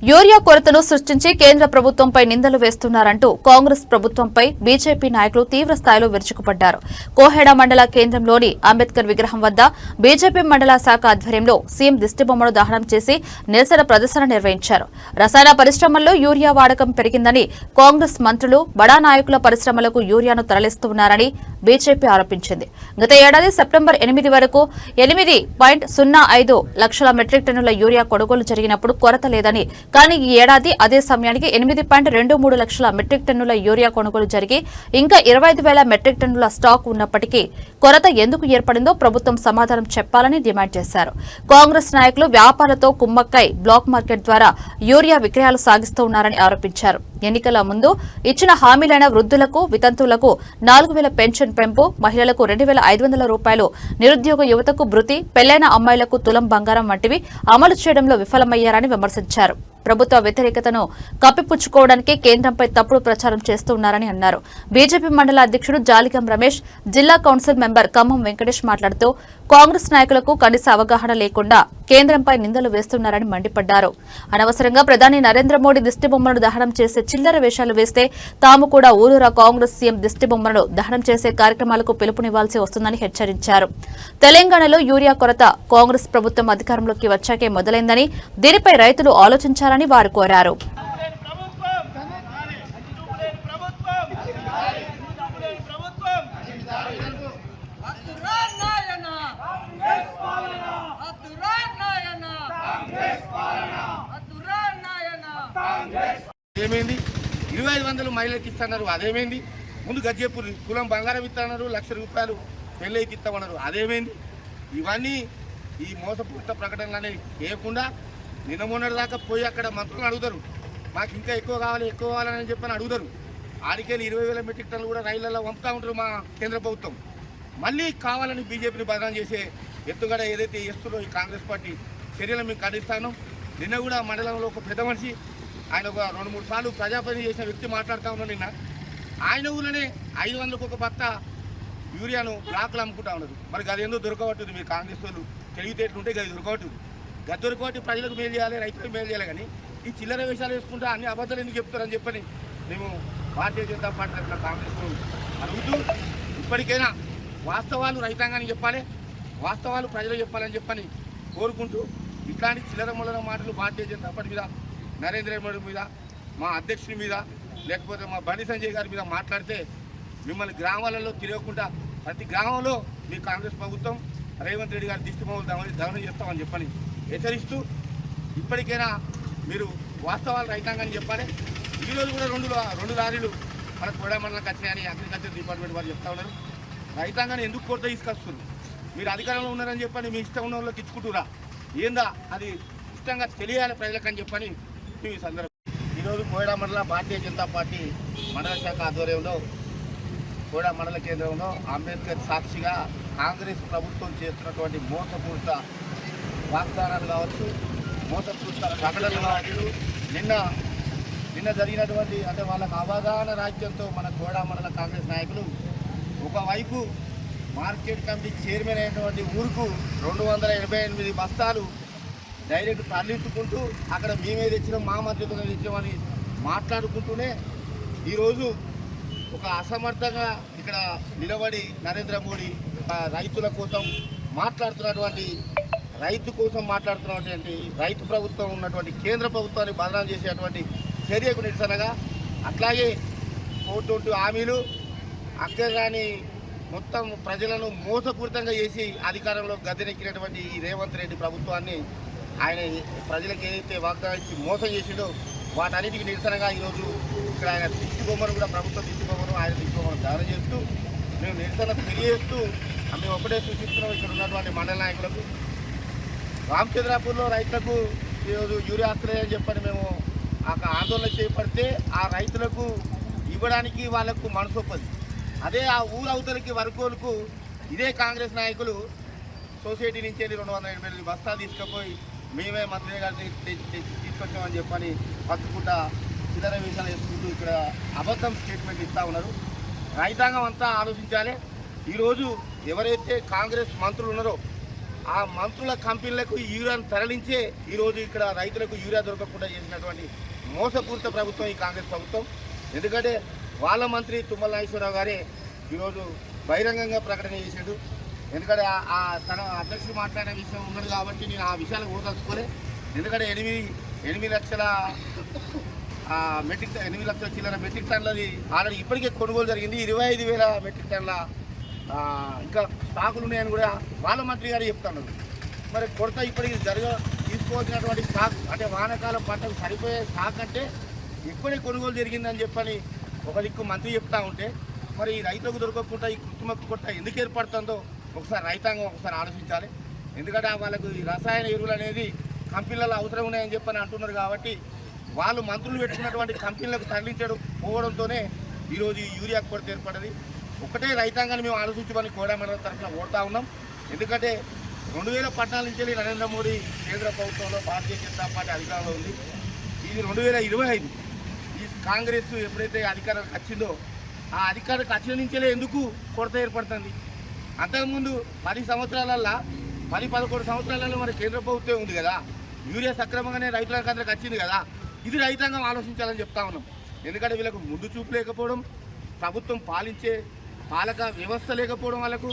Urea కొరతను సృష్టించి కేంద్ర ప్రభుత్వంపై నిందలు వేస్తున్నారంటూ కాంగ్రెస్ ప్రభుత్వంపై బీజేపీ నాయకులు తీవ్ర స్థాయిలో విరుచుకుపడ్డారు. కోహెడ మండల కేంద్రంలోని అంబేద్కర్ విగ్రహం వద్ద బీజేపీ మండల శాఖ ఆధ్వర్యంలో సీఎం దిష్టిబొమ్మను దహనం చేసి నిరసన ప్రదర్శన నిర్వహించారు. రసాయన పరిశ్రమల్లో యూరియా వాడకం పెరిగిందని, కాంగ్రెస్ మంత్రులు బడా నాయకుల పరిశ్రమలకు యూరియాను తరలిస్తున్నారని బీజేపీ ఆరోపించింది. గత ఏడాది సెప్టెంబర్ 8 వరకు 8.05 లక్షల మెట్రిక్ టన్నుల యూరియా కొనుగోలు జరిగినప్పుడు కొరత లేదని, కానీ ఈ ఏడాది అదే సమయానికి 8.23 లక్షల మెట్రిక్ టన్నుల యూరియా కొనుగోలు జరిగి ఇంకా 25,000 మెట్రిక్ టన్నుల స్టాక్ ఉన్నప్పటికీ కొరత ఎందుకు ఏర్పడిందో ప్రభుత్వం సమాధానం చెప్పాలని డిమాండ్ చేశారు. కాంగ్రెస్ నాయకులు వ్యాపారులతో కుమ్మక్కై బ్లాక్ మార్కెట్ ద్వారా యూరియా విక్రయాలు సాగిస్తూ ఉన్నారని ఆరోపించారు. ఎన్నికల ముందు ఇచ్చిన హామీలైన వృద్ధులకు, వితంతువులకు 4,000 పెన్షన్ పెంపు, మహిళలకు 2,500 రూపాయలు, నిరుద్యోగ యువతకు భృతి, పెళ్లైన అమ్మాయిలకు తులం బంగారం వంటివి అమలు చేయడంలో విఫలమయ్యారని విమర్శించారు. ప్రభుత్వ వ్యతిరేకతను కప్పిపుచ్చుకోవడానికి కేంద్రంపై తప్పుడు ప్రచారం చేస్తున్నారని అన్నారు. బీజేపీ మండల అధ్యక్షుడు జాలిగం రమేష్, జిల్లా కౌన్సిల్ మెంబర్ ఖమ్మం వెంకటేష్ మాట్లాడుతూ కాంగ్రెస్ నాయకులకు కనీస అవగాహన లేకుండా కేంద్రంపై నిందలు వేస్తున్నారని మండిపడ్డారు. అనవసరంగా ప్రధాని నరేంద్ర మోడీ దిష్టిబొమ్మలను దహనం చేసే చిల్లర వేషాలు వేస్తే తాము కూడా ఊరూరా కాంగ్రెస్ సీఎం దిష్టిబొమ్మలను దహనం చేసే కార్యక్రమాలకు పిలుపునివ్వాల్సి వస్తుందని హెచ్చరించారు. తెలంగాణలో యూరియా కొరత కాంగ్రెస్ ప్రభుత్వం అధికారంలోకి వచ్చాకే మొదలైందని, దీనిపై రైతులు ఆలోచించాలని వారు కోరారు. ఏమైంది? 2,500 మహిళలకు ఇస్తున్నారు, అదేమైంది? ముందు గజ్జెప్పుడు కులం బంగారం ఇస్తున్నారు, 1,00,000 రూపాయలు పెళ్ళైకి ఇస్తామన్నారు, అదేమైంది? ఇవన్నీ ఈ మోసపూరిత ప్రకటనలు అనేవి చేయకుండా నిన్న మొన్నటి దాకా పోయి అక్కడ మంత్రులను అడుగుతారు, మాకు ఇంకా ఎక్కువ కావాలని చెప్పని అడుగుతారు. ఆడికెళ్ళి 20,000 మెట్రిక్ టన్నులు కూడా రైళ్లలో పంపుతూ ఉంటారు మా కేంద్ర ప్రభుత్వం. మళ్ళీ కావాలని బీజేపీని బదనాం చేసే ఎత్తుగడ ఏదైతే చేస్తుందో ఈ కాంగ్రెస్ పార్టీ చర్యలు మేము ఖండిస్తాను. నిన్న కూడా మండలంలో ఒక పెద్ద మనిషి, ఆయన ఒక 2-3 సార్లు ప్రజాపతి చేసిన వ్యక్తి మాట్లాడుతూ ఉన్నాడు. నిన్న ఆయన ఊళ్ళోనే 500కు ఒక బత్త యూరియాను బ్లాక్లు అమ్ముకుంటా ఉన్నారు. మరి అది ఎందుకు దొరకబట్టుంది? మీరు కాంగ్రెస్ వాళ్ళు తెలివితేటలుంటే అది దొరకబట్టుంది. గది దొరకబట్టి ప్రజలకు మేలు చేయాలి, రైతులకు మేలు చేయాలి. కానీ ఈ చిల్లర వేషాలు వేసుకుంటా అన్ని అబద్ధాలు ఎందుకు చెప్తారని చెప్పని మేము భారతీయ జనతా పార్టీ తరఫున కాంగ్రెస్ అడుగుతూ, ఇప్పటికైనా వాస్తవాలు రైతాంగానికి చెప్పాలి, వాస్తవాలు ప్రజలు చెప్పాలని చెప్పని కోరుకుంటూ, ఇట్లాంటి చిల్లర మొల్లర మాటలు భారతీయ జనతా పార్టీ మీద, నరేంద్ర మోడీ మీద, మా అధ్యక్షుడి మీద, లేకపోతే మా బండి సంజయ్ గారి మీద మాట్లాడితే మిమ్మల్ని గ్రామాలలో తిరగకుండా ప్రతి గ్రామంలో మీ కాంగ్రెస్ ప్రభుత్వం రేవంత్ రెడ్డి గారి దిష్టిబొమ్మలు దహనం చేస్తామని చెప్పని హెచ్చరిస్తూ, ఇప్పటికైనా మీరు వాస్తవాలు రైతాంగాన్ని చెప్పాలి. ఈరోజు కూడా రెండు లారీలు మన కోడా మండలంకి వచ్చాయని అగ్రికల్చర్ డిపార్ట్మెంట్ వారు చెప్తా ఉన్నారు. రైతాంగాన్ని ఎందుకు కొరత తీసుకొస్తున్నారు? మీరు అధికారంలో ఉన్నారని చెప్పని మీ ఇష్టం ఉన్న వాళ్ళకి ఇచ్చుకుంటురా, ఏందా అది ఇష్టంగా తెలియాలి ప్రజలకని చెప్పని ఈ సందర్భం. ఈరోజు కోడా మండల భారతీయ జనతా పార్టీ మండల శాఖ ఆధ్వర్యంలో కోడా మండల కేంద్రంలో అంబేద్కర్ సాక్షిగా కాంగ్రెస్ ప్రభుత్వం చేస్తున్నటువంటి మోసపూరిత వాగ్దానాలు కావచ్చు, మోసపూరిత ప్రకటనలు కావచ్చు, నిన్న జరిగినటువంటి అంటే వాళ్ళకు అవగాహన రాజ్యంతో మన కోడా మండల కాంగ్రెస్ నాయకులు ఒకవైపు మార్కెట్ కమిటీ చైర్మన్ అయినటువంటి ఊరుకు 288 బస్తాలు డైరెక్ట్ తరలించుకుంటూ అక్కడ మేమే తెచ్చినాం, మా మద్దతుగా తెచ్చినామని మాట్లాడుకుంటూనే ఈరోజు ఒక అసమర్థంగా ఇక్కడ నిలబడి నరేంద్ర మోడీ రైతుల కోసం మాట్లాడుతున్నటువంటి రైతు ప్రభుత్వం ఉన్నటువంటి కేంద్ర ప్రభుత్వాన్ని బదనాం చేసేటువంటి చర్యకు నిరసనగా, అట్లాగే 420 హామీలు అక్కగాని మొత్తం ప్రజలను మోసపూరితంగా చేసి అధికారంలో గద్దెనెక్కినటువంటి ఈ రేవంత్ రెడ్డి ప్రభుత్వాన్ని ఆయన ప్రజలకు ఏదైతే వాగ్దానం ఇచ్చి మోసం చేసిండో వాటన్నిటికీ నిరసనగా ఈరోజు ఇక్కడ ఆయన దిష్టిబొమ్మను కూడా ప్రభుత్వ దిష్టిబొమ్మను ఆయన దిష్టిబొమ్మను దానం చేస్తూ మేము నిరసన తెలియజేస్తూ మేము ఒకటే సూచిస్తున్నాం. ఇక్కడ ఉన్నటువంటి మండల నాయకులకు రామచంద్రాపూర్లో రైతులకు ఈరోజు యూరియా వస్తున్నాయని చెప్పని మేము ఆందోళన చేపడితే ఆ రైతులకు ఇవ్వడానికి వాళ్లకు మనసొప్పది. అదే ఆ ఊరు అవతలకి వర్కోలకు ఇదే కాంగ్రెస్ నాయకులు సొసైటీ నుంచి వెళ్ళి 288 బస్తాలు తీసుకుపోయి మేమే మంత్రి గారిని తీసుకొచ్చామని చెప్పని పట్టుకుంటా చిల్లర వేషాలు వేసుకుంటూ ఇక్కడ అబద్ధం స్టేట్మెంట్ ఇస్తూ ఉన్నారు. రైతాంగం అంతా ఆలోచించాలి. ఈరోజు ఎవరైతే కాంగ్రెస్ మంత్రులు ఉన్నారో ఆ మంత్రుల కంపెనీలకు యూరియాను తరలించే ఈరోజు ఇక్కడ రైతులకు యూరియా దొరకకుండా చేసినటువంటి మోసపూరిత ప్రభుత్వం ఈ కాంగ్రెస్ ప్రభుత్వం. ఎందుకంటే వాళ్ళ మంత్రి తుమ్మల నాగేశ్వరరావు గారే ఈరోజు బహిరంగంగా ప్రకటన చేశాడు. ఎందుకంటే తన అధ్యక్షుడు మాట్లాడిన విషయం ఉన్నది కాబట్టి నేను ఆ విషయాలకు ఓదలుచుకోలే. ఎందుకంటే 8 లక్షల చిల్లర మెట్రిక్ టన్నులది ఆల్రెడీ ఇప్పటికే కొనుగోలు జరిగింది. 25,000 మెట్రిక్ టన్నుల ఇంకా స్టాకులు ఉన్నాయని కూడా వాళ్ళ మంత్రి గారు చెప్తున్నారు. మరి కొరత ఇప్పటికి తీసుకోవాల్సినటువంటి స్టాక్ అంటే వానాకాలం పంటకు సరిపోయే స్టాక్ అంటే ఎక్కువనే కొనుగోలు జరిగిందని చెప్పని ఒక దిక్కు మంత్రి చెప్తా ఉంటే మరి ఈ రైతులకు దొరకకుండా ఈ కృత్రిమ కొరత ఎందుకు ఏర్పడుతుందో ఒకసారి రైతాంగం ఒకసారి ఆలోచించాలి. ఎందుకంటే వాళ్ళకు ఈ రసాయన ఎరువులు అనేది కంపెనీలలో అవసరం ఉన్నాయని చెప్పని అంటున్నారు కాబట్టి వాళ్ళు మంత్రులు పెట్టుకున్నటువంటి కంపెనీలకు తరలించడం పోవడంతోనే ఈరోజు ఈ యూరియా కొరత ఏర్పడింది. ఒకటే రైతాంగాన్ని మేము ఆలోచించమని కోడా మండలం తరఫున కోరుతా ఉన్నాం. ఎందుకంటే 2014 నుంచి నరేంద్ర మోడీ కేంద్ర ప్రభుత్వంలో భారతీయ జనతా పార్టీ అధికారంలో ఉంది. ఇది 2025 ఈ కాంగ్రెస్ ఎప్పుడైతే అధికారానికి వచ్చిందో ఆ అధికారానికి వచ్చిన నుంచే ఎందుకు కొరత ఏర్పడుతుంది? అంతకుముందు 10 సంవత్సరాలల్లో 10-11 సంవత్సరాలలో మన కేంద్ర ప్రభుత్వం ఉంది కదా, యూరియా సక్రమంగానే రైతులకు అందరికి వచ్చింది కదా. ఇది రైతాంగం ఆలోచించాలని చెప్తా ఉన్నాం. ఎందుకంటే వీళ్ళకు ముందు చూపు లేకపోవడం, ప్రభుత్వం పాలించే పాలక వ్యవస్థ లేకపోవడం, వాళ్ళకు